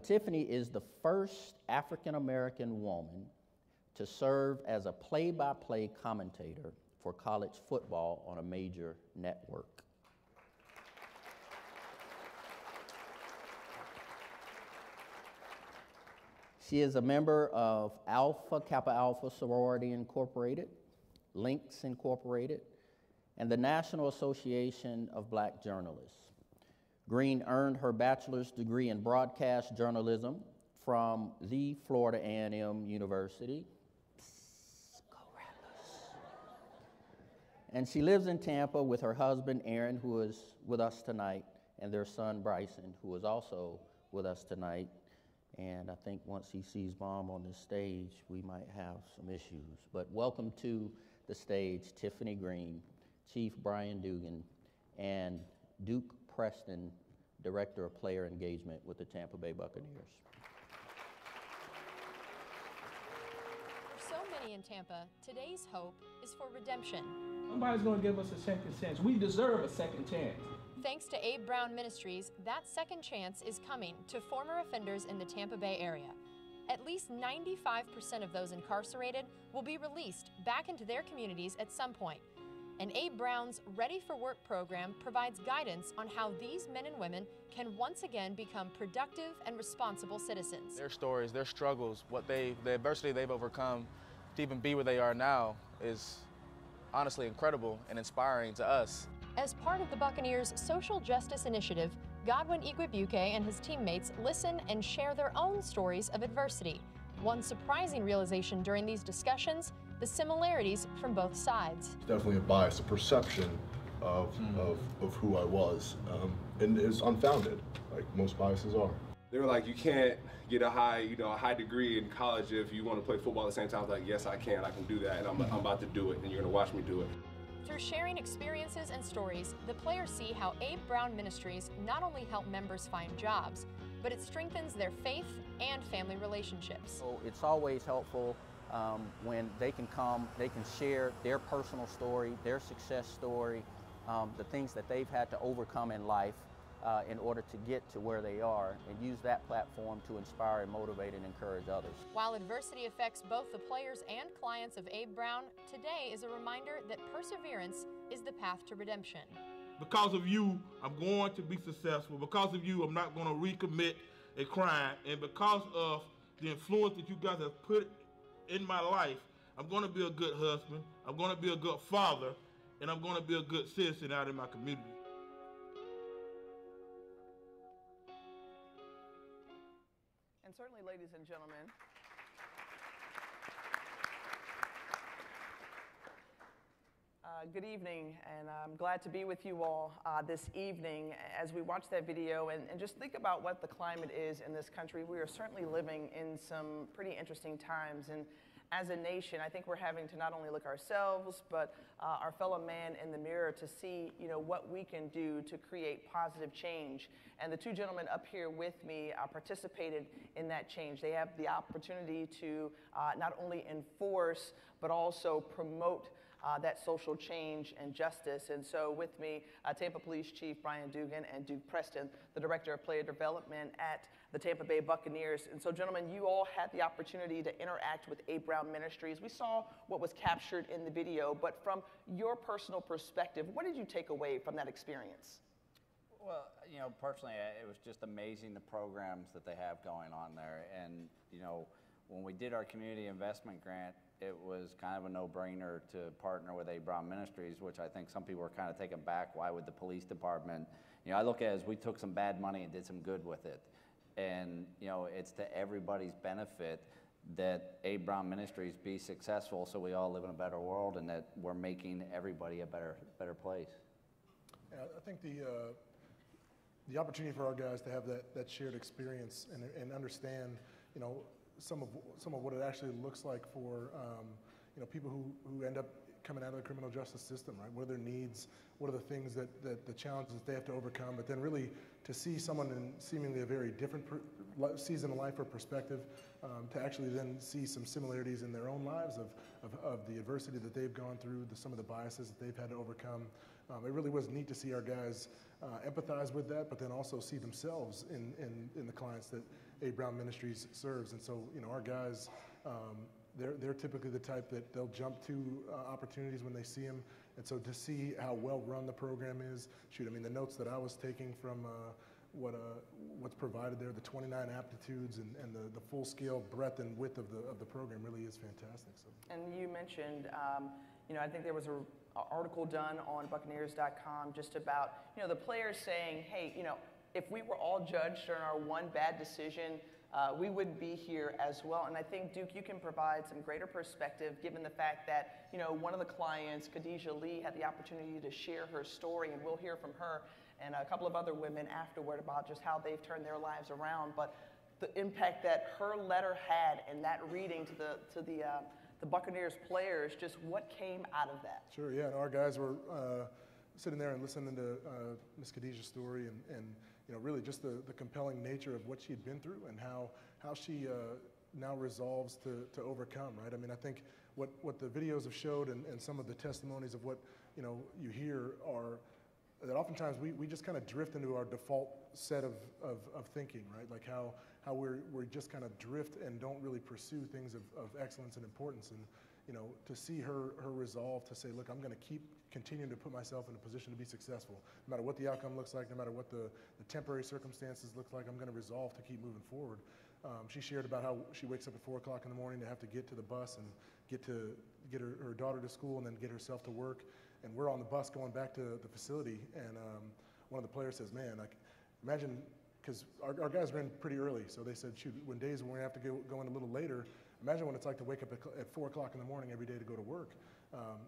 Tiffany is the first African-American woman to serve as a play-by-play commentator for college football on a major network. She is a member of Alpha Kappa Alpha Sorority Incorporated, Links Incorporated, and the National Association of Black Journalists. Greene earned her bachelor's degree in broadcast journalism from the Florida A&M University. Psst, go Rattlers. And she lives in Tampa with her husband, Aaron, who is with us tonight, and their son, Bryson, who is also with us tonight. And I think once he sees Mom on this stage, we might have some issues. But welcome to the stage, Tiffany Greene, Chief Brian Dugan, and Duke Preston, Director of Player Engagement with the Tampa Bay Buccaneers. For so many in Tampa, today's hope is for redemption. Somebody's going to give us a second chance. We deserve a second chance. Thanks to Abe Brown Ministries, that second chance is coming to former offenders in the Tampa Bay area. At least 95% of those incarcerated will be released back into their communities at some point. And Abe Brown's Ready for Work program provides guidance on how these men and women can once again become productive and responsible citizens. Their stories, their struggles, the adversity they've overcome to even be where they are now is honestly incredible and inspiring to us. As part of the Buccaneers' social justice initiative, Godwin Igwebuike and his teammates listen and share their own stories of adversity. One surprising realization during these discussions, the similarities from both sides. It's definitely a bias, a perception of who I was, and it's unfounded, like most biases are. They were like, you can't get a high degree in college if you want to play football at the same time. I was like, yes, I can do that, and I'm about to do it, and you're gonna watch me do it. Through sharing experiences and stories, the players see how Abe Brown Ministries not only help members find jobs, but it strengthens their faith and family relationships. So it's always helpful when they can come, they can share their personal story, their success story, the things that they've had to overcome in life in order to get to where they are, and use that platform to inspire and motivate and encourage others. While adversity affects both the players and clients of Abe Brown, today is a reminder that perseverance is the path to redemption. Because of you, I'm going to be successful. Because of you, I'm not going to recommit a crime. And because of the influence that you guys have put in my life, I'm going to be a good husband, I'm going to be a good father, and I'm going to be a good citizen out in my community. And certainly, ladies and gentlemen, good evening, and I'm glad to be with you all this evening as we watch that video and just think about what the climate is in this country. We are certainly living in some pretty interesting times, and as a nation, I think we're having to not only look ourselves, but our fellow man in the mirror to see, what we can do to create positive change. And the two gentlemen up here with me participated in that change. They have the opportunity to not only enforce, but also promote that social change and justice. And so with me, Tampa Police Chief Brian Dugan and Duke Preston, the Director of Player Development at the Tampa Bay Buccaneers. And so gentlemen, you all had the opportunity to interact with Abe Brown Ministries. We saw what was captured in the video, but from your personal perspective, what did you take away from that experience? Well, personally, it was just amazing the programs that they have going on there. And, when we did our community investment grant, it was kind of a no-brainer to partner with Abe Brown Ministries, which I think some people were kind of taken back. Why would the police department? I look at it as we took some bad money and did some good with it. And, it's to everybody's benefit that Abe Brown Ministries be successful so we all live in a better world and that we're making everybody a better place. Yeah, I think the opportunity for our guys to have that shared experience and understand, some of what it actually looks like for people who end up coming out of the criminal justice system, right? What are their needs? What are the things that the challenges that they have to overcome? But then really to see someone in seemingly a very different season of life or perspective, to actually then see some similarities in their own lives of the adversity that they've gone through, some of the biases that they've had to overcome. It really was neat to see our guys empathize with that, but then also see themselves in the clients A. Brown Ministries serves. And so, our guys, they're typically the type that they'll jump to opportunities when they see them. And so to see how well run the program is, shoot, I mean, the notes that I was taking from what's provided there, the 29 aptitudes and the full scale breadth and width of the program really is fantastic. So. And you mentioned, I think there was an article done on Buccaneers.com just about, the players saying, hey, if we were all judged on our one bad decision, we wouldn't be here as well. And I think, Duke, you can provide some greater perspective given the fact that, one of the clients, Khadijah Lee, had the opportunity to share her story, and we'll hear from her and a couple of other women afterward about just how they've turned their lives around. But the impact that her letter had and that reading to the Buccaneers players, just what came out of that. Sure, yeah, and our guys were sitting there and listening to Miss Khadijah's story and really just the compelling nature of what she had been through and how she now resolves to overcome, right? I mean, I think what the videos have showed and some of the testimonies of what, you hear are that oftentimes we just kind of drift into our default set of thinking, right? Like how we just kind of drift and don't really pursue things of excellence and importance. And, to see her resolve to say, look, I'm going to keep continuing to put myself in a position to be successful. No matter what the outcome looks like, no matter what the temporary circumstances look like, I'm going to resolve to keep moving forward. She shared about how she wakes up at 4 o'clock in the morning to have to get to the bus and get her daughter to school and then get herself to work. And we're on the bus going back to the facility, and one of the players says, man, imagine, because our guys are in pretty early, so they said, shoot, when days when we have to go in a little later, imagine what it's like to wake up at 4 o'clock in the morning every day to go to work.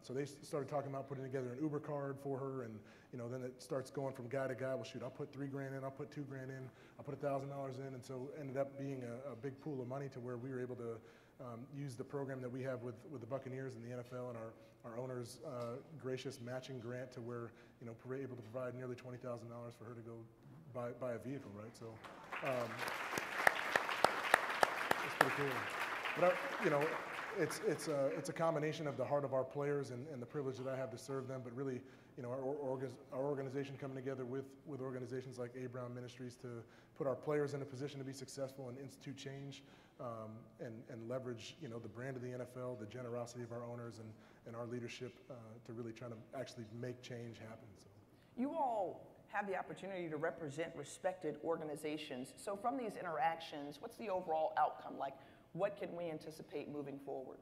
So they started talking about putting together an Uber card for her, and then it starts going from guy to guy. Well, shoot, I'll put $3 grand in, I'll put $2 grand in, I'll put $1,000 in, and so ended up being a big pool of money to where we were able to use the program that we have with the Buccaneers and the NFL and our owners' gracious matching grant to where we're able to provide nearly $20,000 for her to go buy a vehicle, right? So it's pretty cool. But it's a combination of the heart of our players and the privilege that I have to serve them, but really, our organization coming together with organizations like A. Brown Ministries to put our players in a position to be successful and institute change and leverage, the brand of the NFL, the generosity of our owners and our leadership to really try to actually make change happen. So. You all have the opportunity to represent respected organizations. So from these interactions, what's the overall outcome like? What can we anticipate moving forward?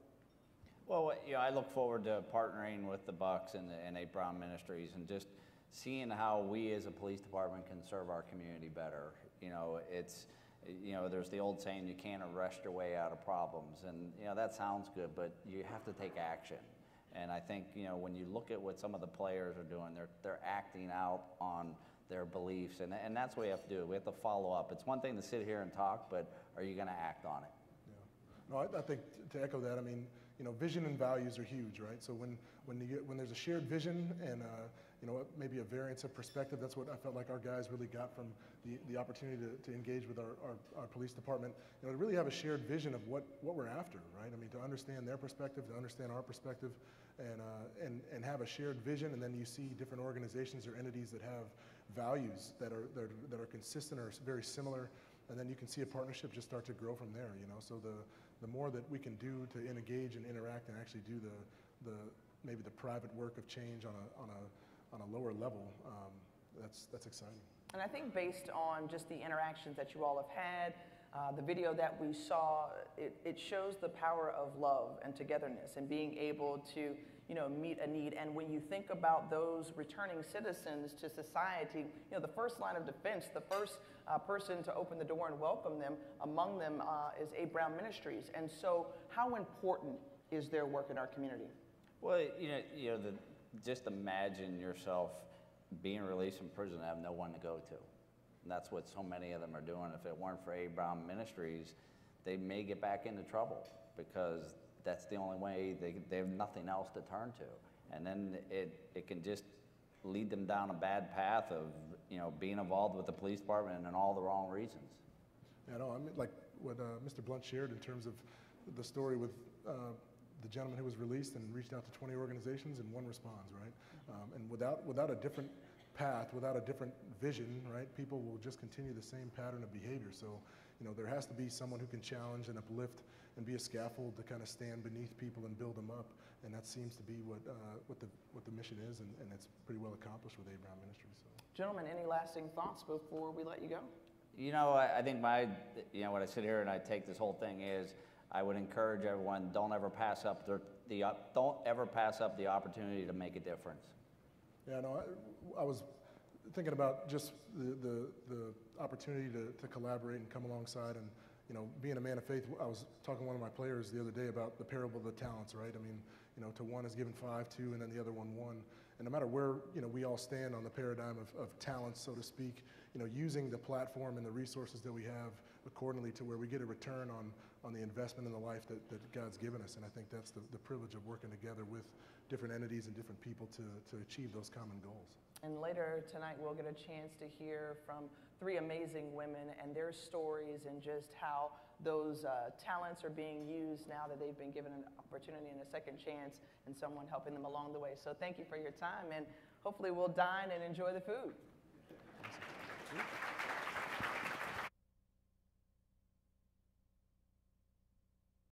Well, I look forward to partnering with the Bucs and A. Brown Ministries and just seeing how we as a police department can serve our community better. There's the old saying, you can't arrest your way out of problems. And, that sounds good, but you have to take action. And I think, when you look at what some of the players are doing, they're acting out on their beliefs. And that's what we have to do. We have to follow up. It's one thing to sit here and talk, but are you going to act on it? No, I think to echo that, I mean, vision and values are huge, right? So when there's a shared vision and maybe a variance of perspective, that's what I felt like our guys really got from the opportunity to engage with our police department. To really have a shared vision of what we're after, right? I mean, to understand their perspective, to understand our perspective, and have a shared vision, and then you see different organizations or entities that have values that are consistent or very similar. And then you can see a partnership just start to grow from there, So the more that we can do to engage and interact and actually do maybe the private work of change on a lower level, that's exciting. And I think based on just the interactions that you all have had, the video that we saw, it shows the power of love and togetherness and being able to meet a need. And when you think about those returning citizens to society, the first line of defense, the first person to open the door and welcome them, among them is A. Brown Ministries. And so how important is their work in our community? Well, just imagine yourself being released from prison and have no one to go to. And that's what so many of them are doing. If it weren't for A. Brown Ministries, they may get back into trouble because that's the only way. They have nothing else to turn to. And then it can just lead them down a bad path of, being involved with the police department and all the wrong reasons. Yeah, no, I mean, like what Mr. Blunt shared in terms of the story with the gentleman who was released and reached out to 20 organizations and one responds, right? And without a different path without a different vision, right, people will just continue the same pattern of behavior. So, you know, there has to be someone who can challenge and uplift and be a scaffold to kind of stand beneath people and build them up. And that seems to be what the mission is, and it's pretty well accomplished with Abraham Ministries. So. Gentlemen, any lasting thoughts before we let you go? You know, I think when I sit here and I take this whole thing is, I would encourage everyone, don't ever pass up the opportunity to make a difference. Yeah, no, I was thinking about just the opportunity to collaborate and come alongside, and you know, being a man of faith. I was talking to one of my players the other day about the parable of the talents, right? I mean, you know, to one is given 5, 2, and then the other one 1. And no matter where, you know, we all stand on the paradigm of talents, so to speak, you know, using the platform and the resources that we have accordingly to where we get a return on the investment in the life that God's given us. And I think that's the privilege of working together with different entities and different people to achieve those common goals. And later tonight, we'll get a chance to hear from 3 amazing women and their stories and just how those talents are being used now that they've been given an opportunity and a second chance and someone helping them along the way. So thank you for your time, and hopefully we'll dine and enjoy the food. Awesome.